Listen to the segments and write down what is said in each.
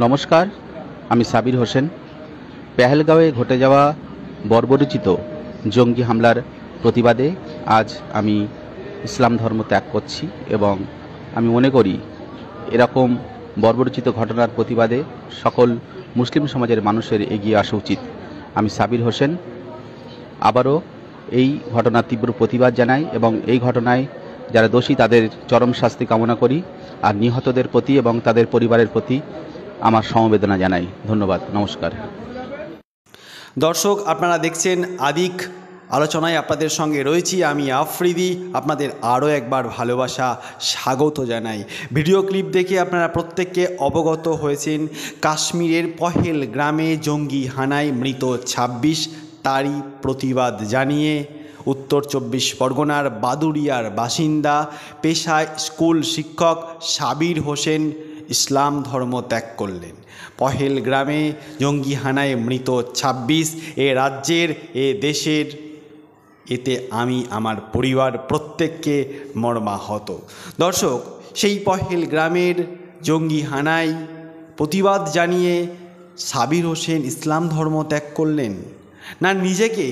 নমস্কার, আমি সাবির হোসেন। পেহেলগাঁওয়ে ঘটে যাওয়া বর্বরোচিত জঙ্গি হামলার প্রতিবাদে আজ আমি ইসলাম ধর্ম ত্যাগ করছি এবং আমি মনে করি এরকম বর্বরোচিত ঘটনার প্রতিবাদে সকল মুসলিম সমাজের মানুষের এগিয়ে আসা উচিত। আমি সাবির হোসেন আবারও এই ঘটনার তীব্র প্রতিবাদ জানাই এবং এই ঘটনায় যারা দোষী তাদের চরম শাস্তি কামনা করি, আর নিহতদের প্রতি এবং তাদের পরিবারের প্রতি আমার সমবেদনা জানাই। ধন্যবাদ, নমস্কার। দর্শক, আপনারা দেখছেন আদিক আলোচনায় আপনাদের সঙ্গে রয়েছি আমি আফ্রিদি। আপনাদের আরও একবার ভালোবাসা স্বাগত জানাই। ভিডিও ক্লিপ দেখে আপনারা প্রত্যেককে অবগত হয়েছেন কাশ্মীরের পহেলগ্রামে জঙ্গি হানায় মৃত ২৬, তারই প্রতিবাদ জানিয়ে উত্তর ২৪ পরগনার বাদুড়িয়ার বাসিন্দা, পেশায় স্কুল শিক্ষক সাবির হোসেন ইসলাম ধর্ম ত্যাগ করলেন। পহেলগ্রামে জঙ্গি হানায় মৃত ২৬, এ রাজ্যের, এ দেশের, এতে আমি আমার পরিবার প্রত্যেককে মর্মাহত। দর্শক, সেই পহেলগ্রামের জঙ্গি হানায় প্রতিবাদ জানিয়ে সাবির হোসেন ইসলাম ধর্ম ত্যাগ করলেন, না নিজেকে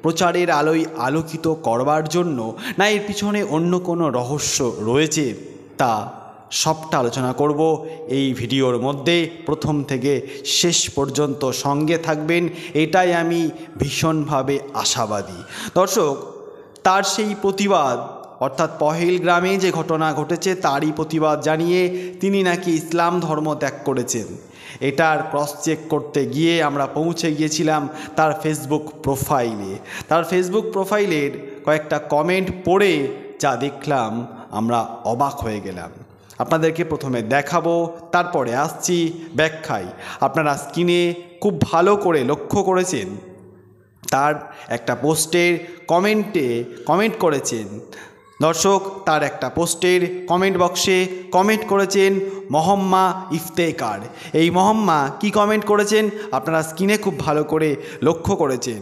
প্রচারের আলোয় আলোকিত করবার জন্য, না এর পিছনে অন্য কোনো রহস্য রয়েছে, তা সবটা আলোচনা করব এই ভিডিওর মধ্যে। প্রথম থেকে শেষ পর্যন্ত সঙ্গে থাকবেন, এটাই আমি ভীষণভাবে আশাবাদী। দর্শক, তার সেই প্রতিবাদ, অর্থাৎ পহেলগ্রামে যে ঘটনা ঘটেছে তারই প্রতিবাদ জানিয়ে তিনি নাকি ইসলাম ধর্ম ত্যাগ করেছেন। এটার ক্রস চেক করতে গিয়ে আমরা পৌঁছে গিয়েছিলাম তার ফেসবুক প্রোফাইলে। তার ফেসবুক প্রোফাইলের কয়েকটা কমেন্ট পড়ে যা দেখলাম আমরা অবাক হয়ে গেলাম। আপনাদেরকে প্রথমে দেখাবো, তারপরে আসছি ব্যাখ্যায়। আপনারা স্ক্রিনে খুব ভালো করে লক্ষ্য করেছেন তার একটা পোস্টের কমেন্ট করেছেন দর্শক। তার একটা পোস্টের কমেন্ট বক্সে কমেন্ট করেছেন মহম্মা ইফতেকার। এই মহম্মা কি কমেন্ট করেছেন আপনারা স্ক্রিনে খুব ভালো করে লক্ষ্য করেছেন।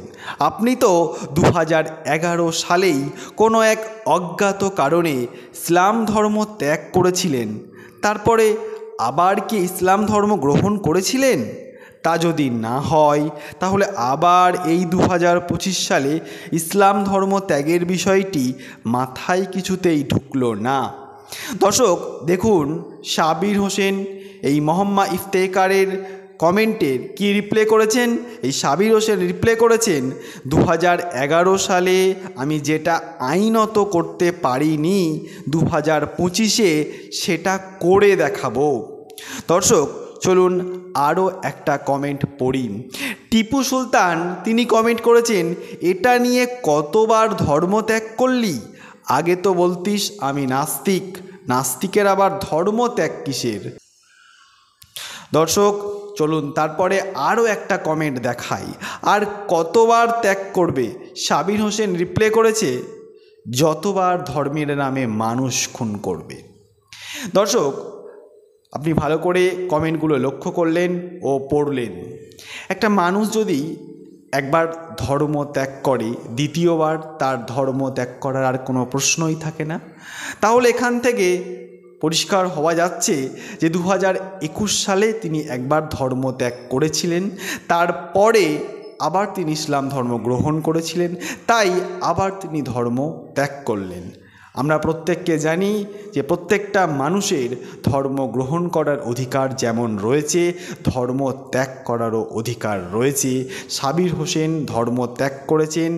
আপনি তো 2011 সালেই কোনো এক অজ্ঞাত কারণে ইসলাম ধর্ম ত্যাগ করেছিলেন, তারপরে আবার কি ইসলাম ধর্ম গ্রহণ করেছিলেন? তা যদি না হয় তাহলে আবার এই 2025 সালে ইসলাম ধর্ম ত্যাগের বিষয়টি মাথায় কিছুতেই ঢুকলো না। দর্শক দেখুন, সাবির হোসেন এই মহম্মা ইফতেকারের কমেন্টের কি রিপ্লাই করেছেন। এই সাবির হোসেন রিপ্লাই করেছেন, 2011 সালে আমি যেটা আইনত করতে পারিনি 2025-এ সেটা করে দেখাবো। দর্শক চলুন আরও একটা কমেন্ট পড়ি। টিপু সুলতান তিনি কমেন্ট করেছেন, এটা নিয়ে কতবার ধর্ম ত্যাগ করলি? আগে তো বলতিস আমি নাস্তিক, নাস্তিকের আবার ধর্ম ত্যাগ কিসের? দর্শক চলুন তারপরে আরও একটা কমেন্ট দেখাই। আর কতবার ত্যাগ করবে? সাবির হোসেন রিপ্লাই করেছে, যতবার ধর্মের নামে মানুষ খুন করবে। দর্শক, আপনি ভালো করে কমেন্টগুলো লক্ষ্য করলেন ও পড়লেন। একটা মানুষ যদি একবার ধর্ম ত্যাগ করে, দ্বিতীয়বার তার ধর্ম ত্যাগ করার আর কোনো প্রশ্নই থাকে না। তাহলে এখান থেকে পরিষ্কার হওয়া যাচ্ছে যে 2021 সালে তিনি একবার ধর্ম ত্যাগ করেছিলেন, তারপরে আবার তিনি ইসলাম ধর্ম গ্রহণ করেছিলেন, তাই আবার তিনি ধর্ম ত্যাগ করলেন। আমরা প্রত্যেককে জানি যে প্রত্যেকটা মানুষের ধর্ম গ্রহণ করার অধিকার যেমন রয়েছে, ধর্ম ত্যাগ করারও অধিকার রয়েছে। সাবির হোসেন ধর্ম ত্যাগ করেছেন,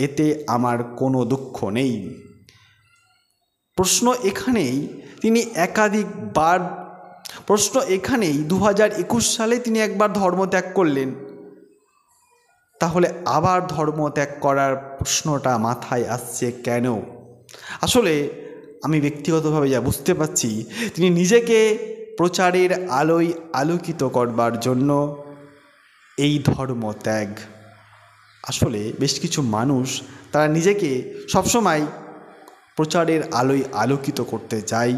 এতে আমার কোনো দুঃখ নেই। প্রশ্ন এখানেই, তিনি একাধিকবার, প্রশ্ন এখানেই 2021 সালে তিনি একবার ধর্ম ত্যাগ করলেন, তাহলে আবার ধর্ম ত্যাগ করার প্রশ্নটা মাথায় আসছে কেন? আসলে আমি ব্যক্তিগতভাবে যা বুঝতে পারছি, তিনি নিজেকে প্রচারের আলোয় আলোকিত করবার জন্য এই ধর্ম ত্যাগ। আসলে বেশ কিছু মানুষ তারা নিজেকে সবসময় প্রচারের আলোয় আলোকিত করতে চায়,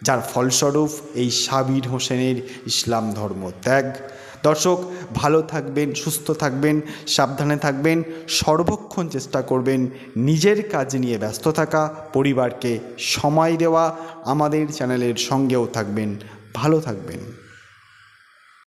যার ফলস্বরূপ এই সাবির হোসেনের ইসলাম ধর্ম ত্যাগ। দর্শক ভালো থাকবেন, সুস্থ থাকবেন, সাবধানে থাকবেন, সর্বক্ষণ চেষ্টা করবেন নিজের কাজ নিয়ে ব্যস্ত থাকা, পরিবারকে সময় দেওয়া, আমাদের চ্যানেলের সঙ্গেও থাকবেন। ভালো থাকবেন।